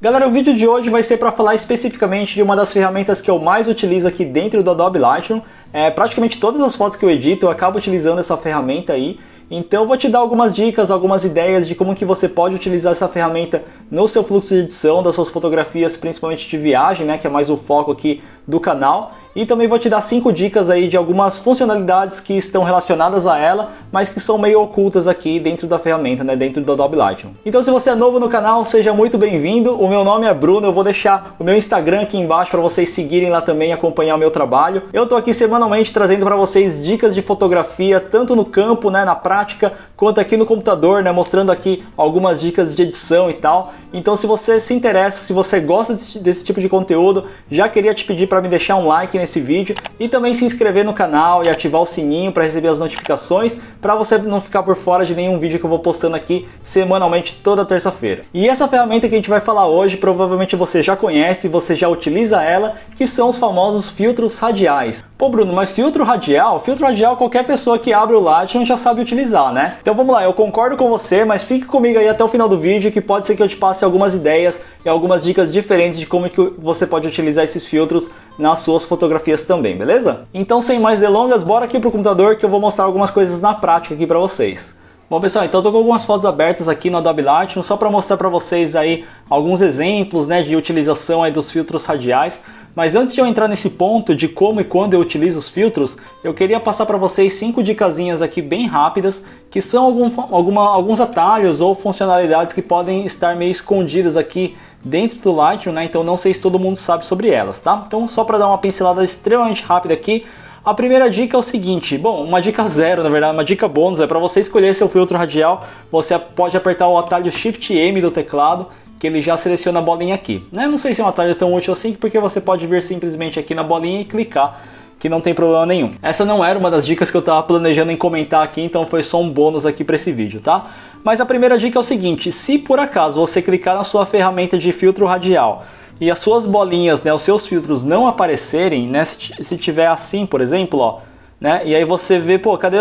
Galera, o vídeo de hoje vai ser para falar especificamente de uma das ferramentas que eu mais utilizo aqui dentro do Adobe Lightroom. Praticamente todas as fotos que eu edito eu acabo utilizando essa ferramenta aí. Então eu vou te dar algumas dicas, algumas ideias de como que você pode utilizar essa ferramenta no seu fluxo de edição das suas fotografias, principalmente de viagem, né, que é mais o foco aqui do canal. E também vou te dar 5 dicas aí de algumas funcionalidades que estão relacionadas a ela, mas que são meio ocultas aqui dentro da ferramenta, né, dentro do Adobe Lightroom. Então se você é novo no canal, seja muito bem-vindo. O meu nome é Bruno, eu vou deixar o meu Instagram aqui embaixo para vocês seguirem lá também e acompanhar o meu trabalho. Eu tô aqui semanalmente trazendo para vocês dicas de fotografia, tanto no campo, né, na prática, quanto aqui no computador, né, mostrando aqui algumas dicas de edição e tal. Então se você se interessa, se você gosta desse tipo de conteúdo, já queria te pedir para me deixar um like nesse vídeo e também se inscrever no canal e ativar o sininho para receber as notificações, para você não ficar por fora de nenhum vídeo que eu vou postando aqui semanalmente toda terça-feira. E essa ferramenta que a gente vai falar hoje, provavelmente você já conhece, você já utiliza ela, que são os famosos filtros radiais. Pô Bruno, mas filtro radial qualquer pessoa que abre o Lightroom já sabe utilizar, né? Então vamos lá, eu concordo com você, mas fique comigo aí até o final do vídeo que pode ser que eu te passe algumas ideias e algumas dicas diferentes de como que você pode utilizar esses filtros nas suas fotografias também, beleza? Então sem mais delongas, bora aqui pro computador que eu vou mostrar algumas coisas na prática aqui pra vocês. Bom pessoal, então eu tô com algumas fotos abertas aqui no Adobe Lightroom só para mostrar para vocês aí alguns exemplos, né, de utilização aí dos filtros radiais. Mas antes de eu entrar nesse ponto de como e quando eu utilizo os filtros, eu queria passar para vocês 5 dicasinhas aqui bem rápidas, que são alguns atalhos ou funcionalidades que podem estar meio escondidas aqui dentro do Lightroom, né? Então não sei se todo mundo sabe sobre elas, tá? Então só para dar uma pincelada extremamente rápida aqui, a primeira dica é o seguinte, bom, uma dica zero, na verdade, uma dica bônus, é para você escolher seu filtro radial, você pode apertar o atalho Shift M do teclado, que ele já seleciona a bolinha aqui. Não sei se é um atalho tão útil assim, porque você pode vir simplesmente aqui na bolinha e clicar, que não tem problema nenhum. Essa não era uma das dicas que eu estava planejando em comentar aqui, então foi só um bônus aqui para esse vídeo, tá? Mas a primeira dica é o seguinte, se por acaso você clicar na sua ferramenta de filtro radial e as suas bolinhas, né, os seus filtros não aparecerem, né, se tiver assim, por exemplo, ó, né, e aí você vê, pô, cadê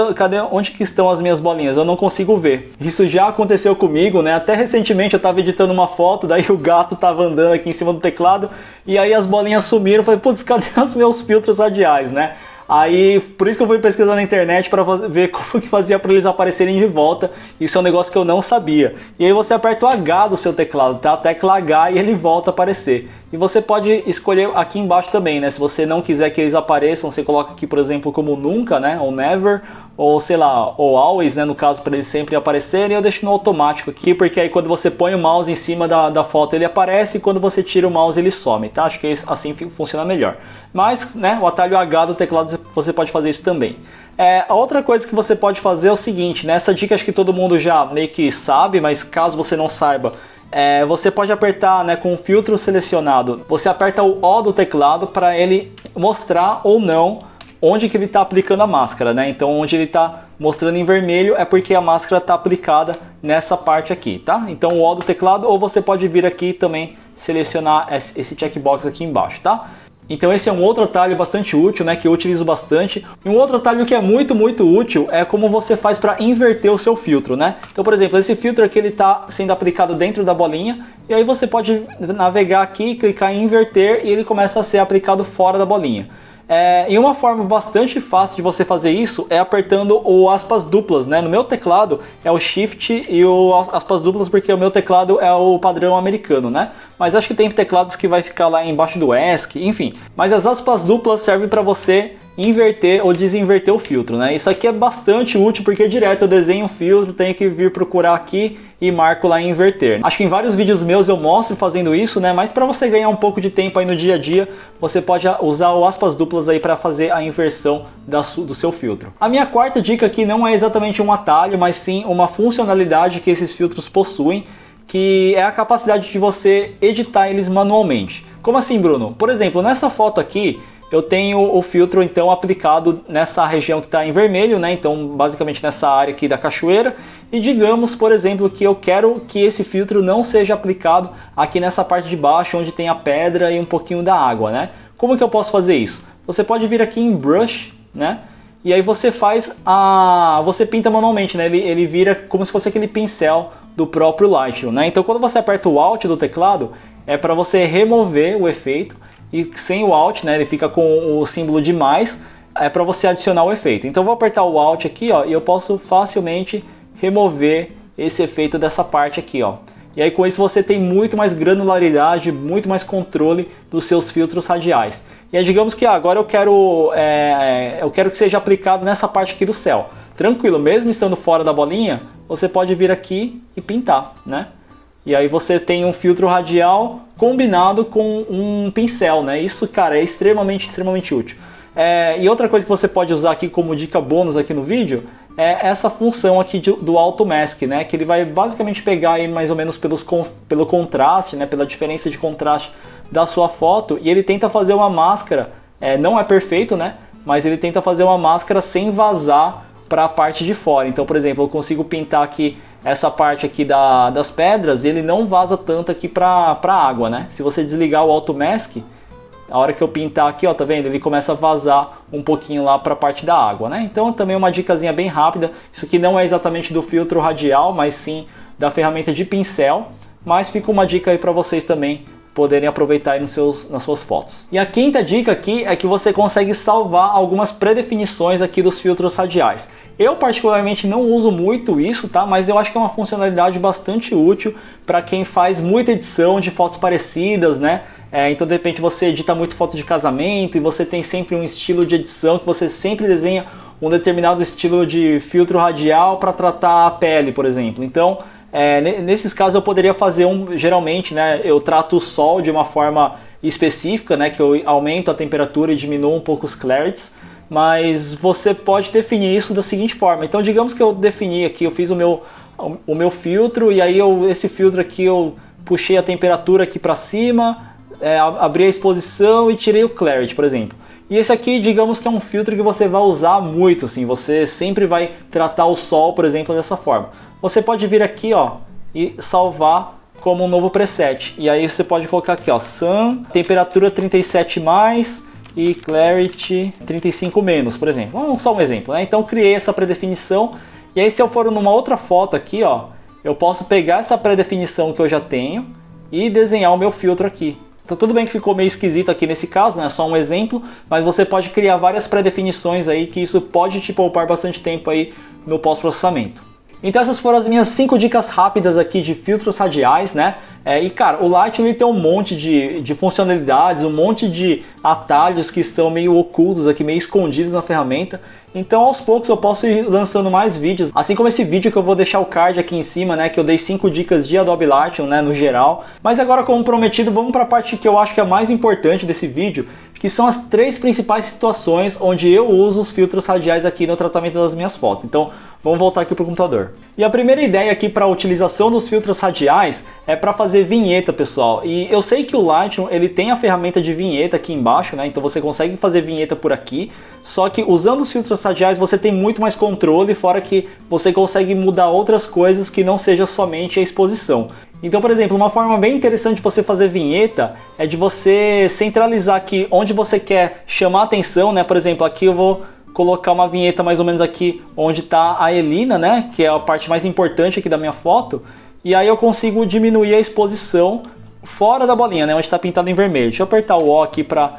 onde que estão as minhas bolinhas? Eu não consigo ver. Isso já aconteceu comigo, né? Até recentemente eu estava editando uma foto, daí o gato estava andando aqui em cima do teclado e aí as bolinhas sumiram. Eu falei, putz, cadê os meus filtros radiais, né? Aí, por isso que eu fui pesquisar na internet para ver como que fazia para eles aparecerem de volta. Isso é um negócio que eu não sabia. E aí você aperta o H do seu teclado, tá? A tecla H e ele volta a aparecer. E você pode escolher aqui embaixo também, né? Se você não quiser que eles apareçam, você coloca aqui, por exemplo, como nunca, né? Ou never, ou sei lá, ou always, né? No caso, para eles sempre aparecerem. Eu deixo no automático aqui, porque aí quando você põe o mouse em cima da foto ele aparece e quando você tira o mouse ele some, tá? Acho que assim funciona melhor. Mas, né? O atalho H do teclado você pode fazer isso também. A outra coisa que você pode fazer é o seguinte, né? Essa dica acho que todo mundo já meio que sabe, mas caso você não saiba, você pode apertar, né, com o filtro selecionado, você aperta o O do teclado para ele mostrar ou não onde que ele está aplicando a máscara, né? Então onde ele está mostrando em vermelho é porque a máscara está aplicada nessa parte aqui, tá? Então o O do teclado, ou você pode vir aqui também selecionar esse checkbox aqui embaixo, tá? Então esse é um outro atalho bastante útil, né, que eu utilizo bastante. E um outro atalho que é muito útil é como você faz para inverter o seu filtro, né? Então, por exemplo, esse filtro aqui ele está sendo aplicado dentro da bolinha e aí você pode navegar aqui, clicar em inverter e ele começa a ser aplicado fora da bolinha. E uma forma bastante fácil de você fazer isso é apertando o aspas duplas, né? No meu teclado é o Shift e o aspas duplas porque o meu teclado é o padrão americano, né? Mas acho que tem teclados que vai ficar lá embaixo do ESC, enfim. Mas as aspas duplas servem para você inverter ou desinverter o filtro, né? Isso aqui é bastante útil porque direto eu desenho um filtro, tenho que vir procurar aqui e marco lá em inverter. Acho que em vários vídeos meus eu mostro fazendo isso, né? Mas para você ganhar um pouco de tempo aí no dia a dia, você pode usar o aspas duplas aí para fazer a inversão do seu filtro. A minha quarta dica aqui não é exatamente um atalho, mas sim uma funcionalidade que esses filtros possuem, que é a capacidade de você editar eles manualmente. Como assim, Bruno? Por exemplo, nessa foto aqui, eu tenho o filtro então aplicado nessa região que está em vermelho, né? Então basicamente nessa área aqui da cachoeira. E digamos, por exemplo, que eu quero que esse filtro não seja aplicado aqui nessa parte de baixo, onde tem a pedra e um pouquinho da água, né? Como que eu posso fazer isso? Você pode vir aqui em Brush, né? E aí você você pinta manualmente, né? Ele vira como se fosse aquele pincel do próprio Lightroom, né? Então quando você aperta o Alt do teclado, é para você remover o efeito, e sem o Alt, né, ele fica com o símbolo de mais, é para você adicionar o efeito. Então eu vou apertar o Alt aqui, ó, e eu posso facilmente remover esse efeito dessa parte aqui, ó. E aí com isso você tem muito mais granularidade, muito mais controle dos seus filtros radiais. E aí digamos que agora eu quero que seja aplicado nessa parte aqui do céu. Tranquilo, mesmo estando fora da bolinha, você pode vir aqui e pintar, né? E aí você tem um filtro radial combinado com um pincel, né? Isso, cara, é extremamente útil. E outra coisa que você pode usar aqui como dica bônus aqui no vídeo é essa função aqui do Auto Mask, né? Que ele vai basicamente pegar aí mais ou menos pelo contraste, né? Pela diferença de contraste da sua foto, e ele tenta fazer uma máscara, não é perfeito, né? Mas ele tenta fazer uma máscara sem vazar para a parte de fora. Então, por exemplo, eu consigo pintar aqui essa parte aqui das pedras, e ele não vaza tanto aqui para a água, né? Se você desligar o Auto Mask, a hora que eu pintar aqui, ó, tá vendo? Ele começa a vazar um pouquinho lá para a parte da água, né? Então também uma dicasinha bem rápida. Isso aqui não é exatamente do filtro radial, mas sim da ferramenta de pincel. Mas fica uma dica aí para vocês também poderem aproveitar aí nas suas fotos. E a quinta dica aqui é que você consegue salvar algumas predefinições aqui dos filtros radiais. Eu particularmente não uso muito isso, tá? Mas eu acho que é uma funcionalidade bastante útil para quem faz muita edição de fotos parecidas, né? Então de repente você edita muito foto de casamento e você tem sempre um estilo de edição que você sempre desenha um determinado estilo de filtro radial para tratar a pele, por exemplo. Então nesses casos eu poderia fazer geralmente, né, eu trato o sol de uma forma específica, né, que eu aumento a temperatura e diminuo um pouco os clarities, mas você pode definir isso da seguinte forma. Então digamos que eu defini aqui, eu fiz o meu filtro, e aí esse filtro aqui eu puxei a temperatura aqui para cima, abri a exposição e tirei o clarity, por exemplo. E esse aqui, digamos que é um filtro que você vai usar muito, assim, você sempre vai tratar o sol, por exemplo, dessa forma. Você pode vir aqui, ó, e salvar como um novo preset. E aí você pode colocar aqui, ó, Sun, temperatura 37 mais e Clarity 35 menos, por exemplo. Só um exemplo, né? Então criei essa predefinição. E aí se eu for numa outra foto aqui, ó, eu posso pegar essa predefinição que eu já tenho e desenhar o meu filtro aqui. Então tudo bem que ficou meio esquisito aqui nesse caso, né? Só um exemplo, mas você pode criar várias predefinições aí que isso pode te poupar bastante tempo aí no pós-processamento. Então essas foram as minhas 5 dicas rápidas aqui de filtros radiais, né? E cara, o Lightroom ele tem um monte de funcionalidades, um monte de atalhos que são meio ocultos aqui, meio escondidos na ferramenta. Então aos poucos eu posso ir lançando mais vídeos, assim como esse vídeo que eu vou deixar o card aqui em cima, né, que eu dei 5 dicas de Adobe Lightroom, né, no geral. Mas agora, como prometido, vamos para a parte que eu acho que é a mais importante desse vídeo, que são as 3 principais situações onde eu uso os filtros radiais aqui no tratamento das minhas fotos. Então vamos voltar aqui para o computador. E a primeira ideia aqui para a utilização dos filtros radiais é para fazer vinheta, pessoal. E eu sei que o Lightroom ele tem a ferramenta de vinheta aqui embaixo, né? Então você consegue fazer vinheta por aqui. Só que usando os filtros radiais você tem muito mais controle, fora que você consegue mudar outras coisas que não seja somente a exposição. Então, por exemplo, uma forma bem interessante de você fazer vinheta é de você centralizar aqui onde você quer chamar a atenção, né? Por exemplo, aqui eu vou colocar uma vinheta mais ou menos aqui onde está a Elina, né? Que é a parte mais importante aqui da minha foto. E aí eu consigo diminuir a exposição fora da bolinha, né? Onde está pintado em vermelho. Deixa eu apertar o O aqui para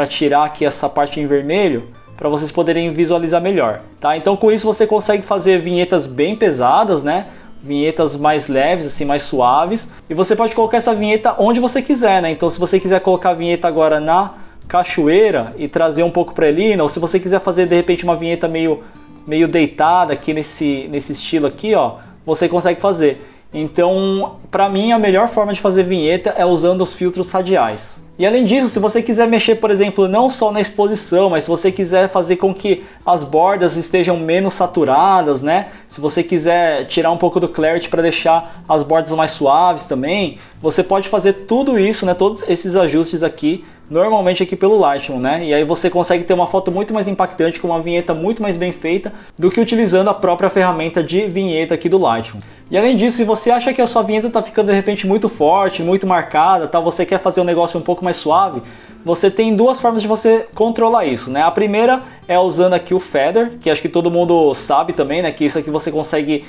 tirar aqui essa parte em vermelho, para vocês poderem visualizar melhor, tá? Então com isso você consegue fazer vinhetas bem pesadas, né? Vinhetas mais leves, assim, mais suaves. E você pode colocar essa vinheta onde você quiser, né? Então se você quiser colocar a vinheta agora na cachoeira e trazer um pouco para Elina, ou se você quiser fazer de repente uma vinheta meio deitada aqui nesse estilo aqui, ó, você consegue fazer. Então, para mim, a melhor forma de fazer vinheta é usando os filtros radiais. E além disso, se você quiser mexer, por exemplo, não só na exposição, mas se você quiser fazer com que as bordas estejam menos saturadas, né? Se você quiser tirar um pouco do clarity para deixar as bordas mais suaves também, você pode fazer tudo isso, né? Todos esses ajustes aqui, normalmente aqui pelo Lightroom, né? E aí você consegue ter uma foto muito mais impactante, com uma vinheta muito mais bem feita, do que utilizando a própria ferramenta de vinheta aqui do Lightroom. E além disso, se você acha que a sua vinheta está ficando de repente muito forte, muito marcada, tá? Você quer fazer um negócio um pouco mais suave, você tem 2 formas de você controlar isso, né? A primeira é usando aqui o Feather, que acho que todo mundo sabe também, né? Que isso aqui você consegue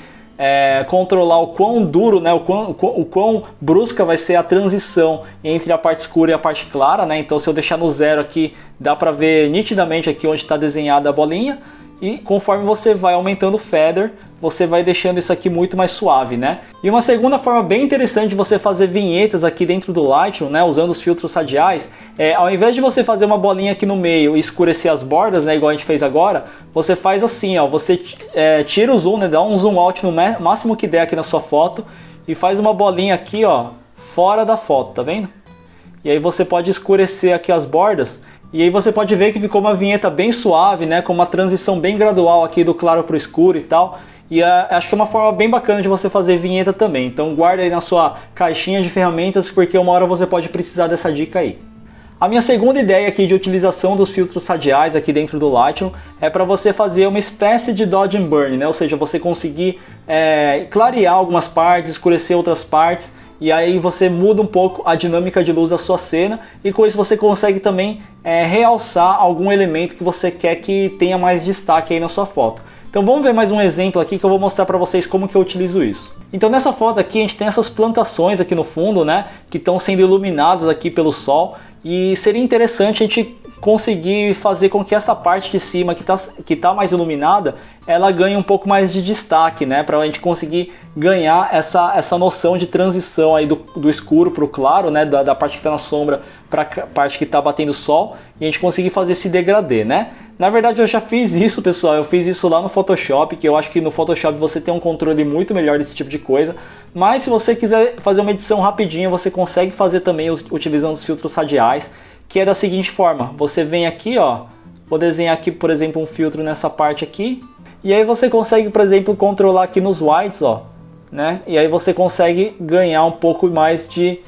controlar o quão duro, né, o quão brusca vai ser a transição entre a parte escura e a parte clara, né? Então se eu deixar no 0 aqui, dá para ver nitidamente aqui onde está desenhada a bolinha, e conforme você vai aumentando o feather, você vai deixando isso aqui muito mais suave, né? E uma segunda forma bem interessante de você fazer vinhetas aqui dentro do Lightroom, né, usando os filtros radiais, ao invés de você fazer uma bolinha aqui no meio e escurecer as bordas, né, igual a gente fez agora, você faz assim, ó, você tira o zoom, né, dá um zoom out no máximo que der aqui na sua foto e faz uma bolinha aqui, ó, fora da foto, tá vendo? E aí você pode escurecer aqui as bordas. E aí você pode ver que ficou uma vinheta bem suave, né, com uma transição bem gradual aqui do claro para o escuro e tal. E acho que é uma forma bem bacana de você fazer vinheta também. Então guarda aí na sua caixinha de ferramentas, porque uma hora você pode precisar dessa dica aí. A minha segunda ideia aqui de utilização dos filtros radiais aqui dentro do Lightroom é para você fazer uma espécie de dodge and burn, né? Ou seja, você conseguir clarear algumas partes, escurecer outras partes. E aí você muda um pouco a dinâmica de luz da sua cena e com isso você consegue também realçar algum elemento que você quer que tenha mais destaque aí na sua foto. Então vamos ver mais um exemplo aqui que eu vou mostrar para vocês como que eu utilizo isso. Então nessa foto aqui a gente tem essas plantações aqui no fundo, né, que estão sendo iluminadas aqui pelo sol, e seria interessante a gente conseguir fazer com que essa parte de cima que tá mais iluminada, ela ganhe um pouco mais de destaque, né, para a gente conseguir ganhar essa noção de transição aí do escuro para o claro, né, da parte que está na sombra para a parte que está batendo sol, e a gente conseguir fazer esse degradê, né. Na verdade eu já fiz isso, pessoal, eu fiz isso lá no Photoshop, que eu acho que no Photoshop você tem um controle muito melhor desse tipo de coisa, mas se você quiser fazer uma edição rapidinha, você consegue fazer também utilizando os filtros radiais, que é da seguinte forma: você vem aqui, ó, vou desenhar aqui, por exemplo, um filtro nessa parte aqui, e aí você consegue, por exemplo, controlar aqui nos whites, ó, né, e aí você consegue ganhar um pouco mais de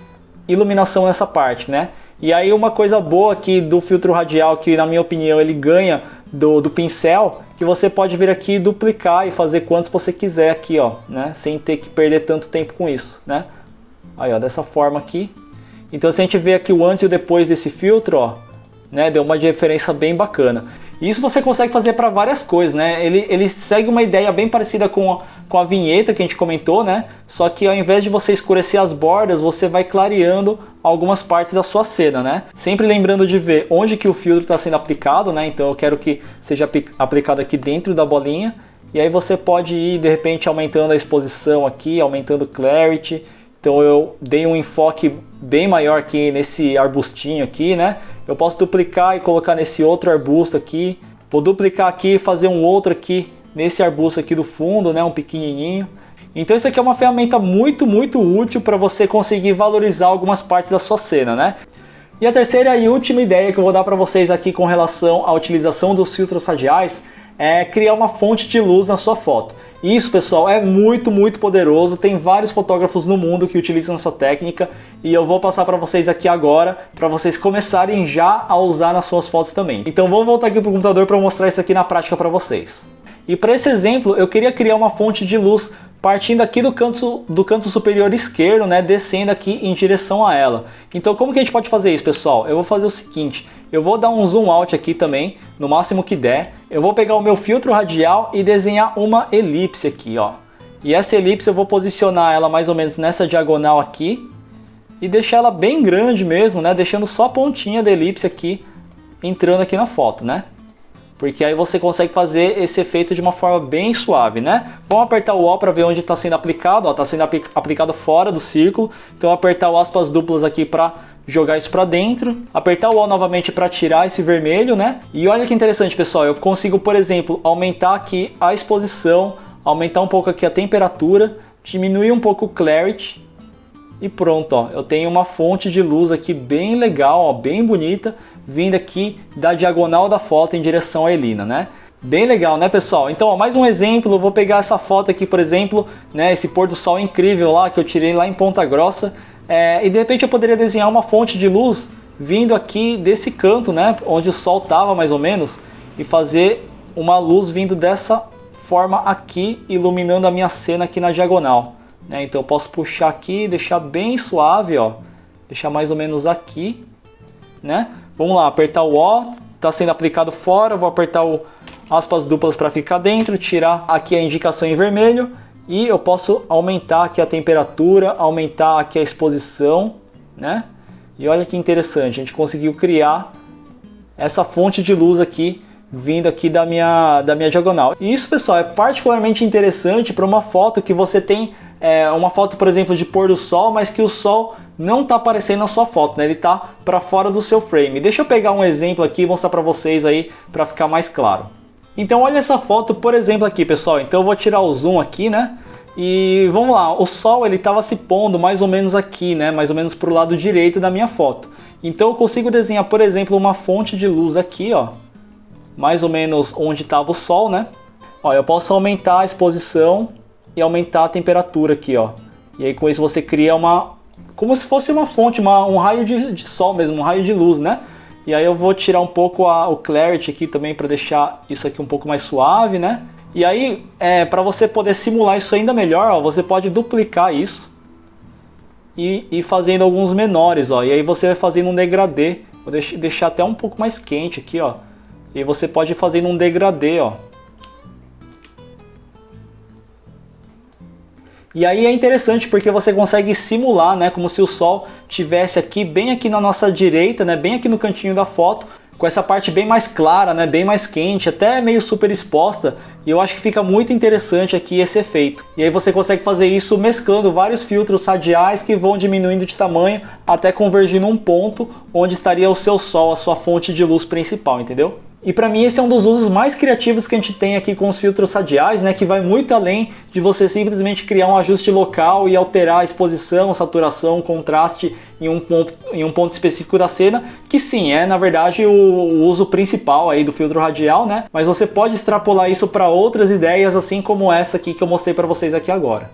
iluminação nessa parte, né. E aí uma coisa boa aqui do filtro radial, que na minha opinião ele ganha do pincel, que você pode vir aqui e duplicar e fazer quantos você quiser aqui, ó, né, sem ter que perder tanto tempo com isso, né. Aí, ó, dessa forma aqui. Então se a gente vê aqui o antes e o depois desse filtro, ó, né, deu uma diferença bem bacana. E isso você consegue fazer para várias coisas, né? Ele segue uma ideia bem parecida com a vinheta que a gente comentou, né? Só que ao invés de você escurecer as bordas, você vai clareando algumas partes da sua cena, né? Sempre lembrando de ver onde que o filtro está sendo aplicado, né? Então eu quero que seja aplicado aqui dentro da bolinha. E aí você pode ir, de repente, aumentando a exposição aqui, aumentando o clarity. Então eu dei um enfoque bem maior aqui nesse arbustinho aqui, né? Eu posso duplicar e colocar nesse outro arbusto aqui. Vou duplicar aqui e fazer um outro aqui nesse arbusto aqui do fundo, né? Um pequenininho. Então isso aqui é uma ferramenta muito, muito útil para você conseguir valorizar algumas partes da sua cena, né? E a terceira e última ideia que eu vou dar para vocês aqui com relação à utilização dos filtros radiais é criar uma fonte de luz na sua foto. Isso, pessoal, é muito, muito poderoso. Tem vários fotógrafos no mundo que utilizam essa técnica e eu vou passar para vocês aqui agora, para vocês começarem já a usar nas suas fotos também. Então vamos voltar aqui para o computador para mostrar isso aqui na prática para vocês. E para esse exemplo, eu queria criar uma fonte de luz partindo aqui do canto superior esquerdo, né, descendo aqui em direção a ela. Então como que a gente pode fazer isso, pessoal? Eu vou fazer o seguinte: eu vou dar um zoom out aqui também, no máximo que der. Eu vou pegar o meu filtro radial e desenhar uma elipse aqui, ó. E essa elipse eu vou posicionar ela mais ou menos nessa diagonal aqui e deixar ela bem grande mesmo, né, deixando só a pontinha da elipse aqui entrando aqui na foto, né? Porque aí você consegue fazer esse efeito de uma forma bem suave, né? Vamos apertar o O para ver onde está sendo aplicado. Está sendo aplicado fora do círculo. Então apertar o aspas duplas aqui para jogar isso para dentro. Apertar o O novamente para tirar esse vermelho, né? E olha que interessante, pessoal. Eu consigo, por exemplo, aumentar aqui a exposição, aumentar um pouco aqui a temperatura, diminuir um pouco o clarity. E pronto, ó. Eu tenho uma fonte de luz aqui bem legal, ó, bem bonita, vindo aqui da diagonal da foto em direção à Elina, né? Bem legal, né, pessoal? Então, ó, mais um exemplo, eu vou pegar essa foto aqui, por exemplo, né, esse pôr do sol incrível lá, que eu tirei lá em Ponta Grossa, e de repente eu poderia desenhar uma fonte de luz vindo aqui desse canto, né, onde o sol estava mais ou menos, e fazer uma luz vindo dessa forma aqui, iluminando a minha cena aqui na diagonal, né? Então eu posso puxar aqui, deixar bem suave, ó, deixar mais ou menos aqui, né? Vamos lá, apertar o O, está sendo aplicado fora, vou apertar o aspas duplas para ficar dentro, tirar aqui a indicação em vermelho E eu posso aumentar aqui a temperatura, aumentar aqui a exposição, né? E olha que interessante, a gente conseguiu criar essa fonte de luz aqui, vindo aqui da minha diagonal. E isso, pessoal, é particularmente interessante para uma foto que você tem, uma foto, por exemplo, de pôr do sol, mas que o sol não está aparecendo na sua foto, né? Ele está para fora do seu frame. Deixa eu pegar um exemplo aqui e mostrar para vocês aí, para ficar mais claro. Então olha essa foto, por exemplo, aqui, pessoal. Então eu vou tirar o zoom aqui, né? E vamos lá, o sol ele estava se pondo mais ou menos aqui, né? Mais ou menos para o lado direito da minha foto. Então eu consigo desenhar, por exemplo, uma fonte de luz aqui, ó. Mais ou menos onde estava o sol, né? Ó, eu posso aumentar a exposição e aumentar a temperatura aqui, ó. E aí com isso você cria como se fosse uma fonte, um raio de sol mesmo, um raio de luz, né? E aí eu vou tirar um pouco o clarity aqui também para deixar isso aqui um pouco mais suave, né? E aí, para você poder simular isso ainda melhor, ó, você pode duplicar isso e ir fazendo alguns menores, ó. E aí você vai fazendo um degradê. Vou deixar até um pouco mais quente aqui, ó. E você pode ir fazendo um degradê, ó. E aí é interessante porque você consegue simular, né, como se o sol tivesse aqui, bem aqui na nossa direita, né, bem aqui no cantinho da foto, com essa parte bem mais clara, né, bem mais quente, até meio super exposta. E eu acho que fica muito interessante aqui esse efeito. E aí você consegue fazer isso mesclando vários filtros radiais que vão diminuindo de tamanho até convergir num ponto onde estaria o seu sol, a sua fonte de luz principal, entendeu? E para mim esse é um dos usos mais criativos que a gente tem aqui com os filtros radiais, né, que vai muito além de você simplesmente criar um ajuste local e alterar a exposição, saturação, contraste em um ponto específico da cena, que sim, é na verdade o uso principal aí do filtro radial, né? Mas você pode extrapolar isso para outras ideias, assim como essa aqui que eu mostrei para vocês aqui agora.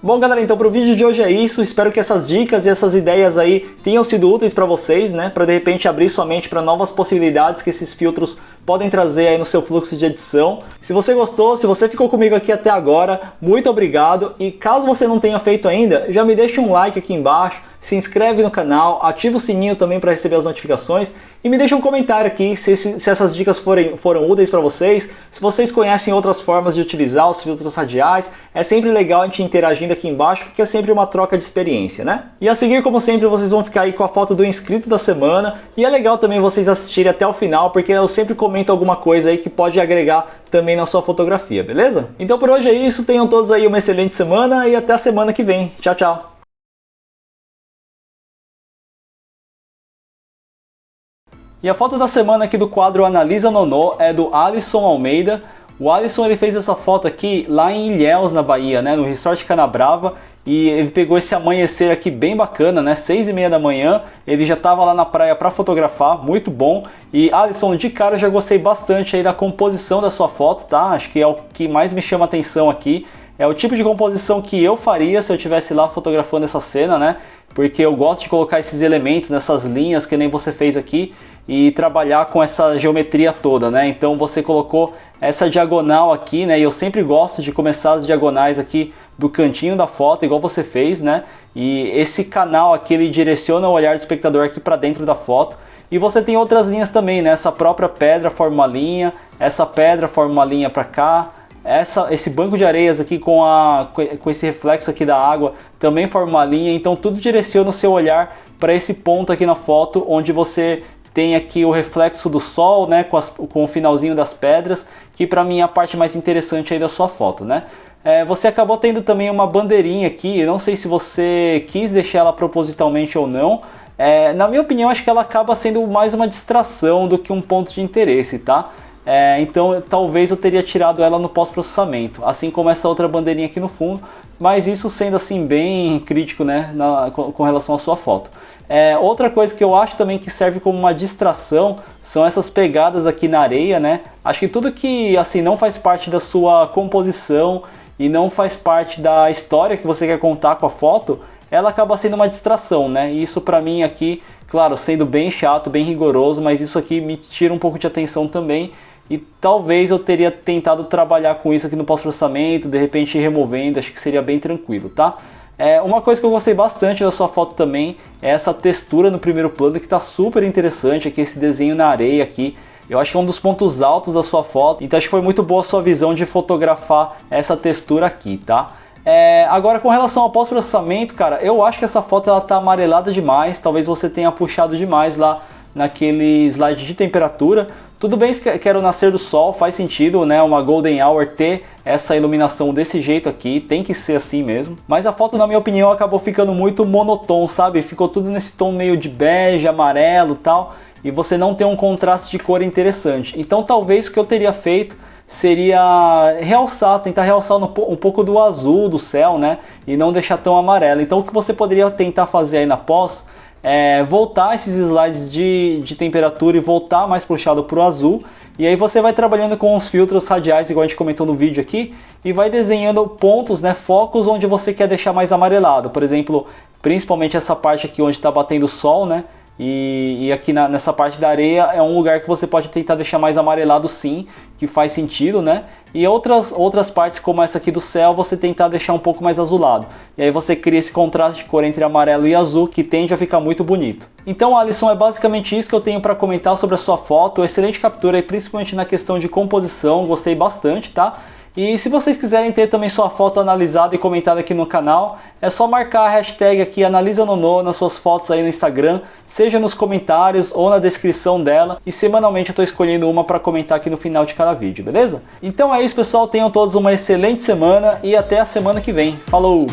Bom, galera, então pro vídeo de hoje é isso. Espero que essas dicas e essas ideias aí tenham sido úteis para vocês, né? Para de repente abrir sua mente para novas possibilidades que esses filtros podem trazer aí no seu fluxo de edição. Se você gostou, se você ficou comigo aqui até agora, muito obrigado. E caso você não tenha feito ainda, já me deixa um like aqui embaixo, se inscreve no canal, ativa o sininho também para receber as notificações e me deixa um comentário aqui se essas dicas foram úteis para vocês, se vocês conhecem outras formas de utilizar os filtros radiais. É sempre legal a gente interagindo aqui embaixo, porque é sempre uma troca de experiência, né? E a seguir, como sempre, vocês vão ficar aí com a foto do inscrito da semana, e é legal também vocês assistirem até o final, porque eu sempre comento alguma coisa aí que pode agregar também na sua fotografia, beleza? Então por hoje é isso, tenham todos aí uma excelente semana e até a semana que vem. Tchau, tchau! E a foto da semana aqui do quadro Analisa Nonô é do Alisson Almeida. O Alisson ele fez essa foto aqui lá em Ilhéus, na Bahia, né, no Resort Canabrava. E ele pegou esse amanhecer aqui bem bacana, né, 6h30 da manhã. Ele já estava lá na praia para fotografar, muito bom. E Alisson, de cara eu já gostei bastante aí da composição da sua foto, tá? Acho que é o que mais me chama a atenção aqui. É o tipo de composição que eu faria se eu estivesse lá fotografando essa cena, né? Porque eu gosto de colocar esses elementos nessas linhas que nem você fez aqui e trabalhar com essa geometria toda, né? Então você colocou essa diagonal aqui, né? E eu sempre gosto de começar as diagonais aqui do cantinho da foto, igual você fez, né? E esse canal aqui, ele direciona o olhar do espectador aqui para dentro da foto. E você tem outras linhas também, né? Essa própria pedra forma uma linha, essa pedra forma uma linha para cá. Esse banco de areias aqui com esse reflexo aqui da água também forma uma linha. Então tudo direciona o seu olhar para esse ponto aqui na foto, onde você tem aqui o reflexo do sol, né, com o finalzinho das pedras, que para mim é a parte mais interessante aí da sua foto, né? Você acabou tendo também uma bandeirinha aqui, eu não sei se você quis deixar ela propositalmente ou não. Na minha opinião, acho que ela acaba sendo mais uma distração do que um ponto de interesse, tá? Então talvez eu teria tirado ela no pós-processamento, assim como essa outra bandeirinha aqui no fundo, mas isso sendo assim bem crítico, né, com relação à sua foto. Outra coisa que eu acho também que serve como uma distração são essas pegadas aqui na areia, né? Acho que tudo que assim não faz parte da sua composição e não faz parte da história que você quer contar com a foto, ela acaba sendo uma distração, né? E isso pra mim aqui, claro, sendo bem chato, bem rigoroso, mas isso aqui me tira um pouco de atenção também. E talvez eu teria tentado trabalhar com isso aqui no pós-processamento, de repente ir removendo, acho que seria bem tranquilo, tá? Uma coisa que eu gostei bastante da sua foto também é essa textura no primeiro plano, que está super interessante aqui, esse desenho na areia aqui. Eu acho que é um dos pontos altos da sua foto, então acho que foi muito boa a sua visão de fotografar essa textura aqui, tá? Agora, com relação ao pós-processamento, cara, eu acho que essa foto ela tá amarelada demais. Talvez você tenha puxado demais lá naquele slide de temperatura. Tudo bem que era o nascer do sol, faz sentido, né? Uma Golden Hour ter essa iluminação desse jeito aqui, tem que ser assim mesmo. Mas a foto, na minha opinião, acabou ficando muito monotônico, sabe? Ficou tudo nesse tom meio de bege, amarelo e tal, e você não tem um contraste de cor interessante. Então talvez o que eu teria feito seria tentar realçar um pouco do azul do céu, né? E não deixar tão amarelo. Então o que você poderia tentar fazer aí na pós voltar esses slides de temperatura e voltar mais puxado para o azul, e aí você vai trabalhando com os filtros radiais, igual a gente comentou no vídeo aqui, e vai desenhando pontos, né, focos onde você quer deixar mais amarelado. Por exemplo, principalmente essa parte aqui onde está batendo o sol, né, e aqui nessa parte da areia é um lugar que você pode tentar deixar mais amarelado, sim, que faz sentido, né? E outras partes, como essa aqui do céu, você tentar deixar um pouco mais azulado. E aí você cria esse contraste de cor entre amarelo e azul, que tende a ficar muito bonito. Então, Alisson, é basicamente isso que eu tenho para comentar sobre a sua foto. Excelente captura, principalmente na questão de composição, gostei bastante, tá? E se vocês quiserem ter também sua foto analisada e comentada aqui no canal, é só marcar a hashtag aqui AnalisaNonô nas suas fotos aí no Instagram, seja nos comentários ou na descrição dela, e semanalmente eu estou escolhendo uma para comentar aqui no final de cada vídeo, beleza? Então é isso, pessoal, tenham todos uma excelente semana e até a semana que vem. Falou!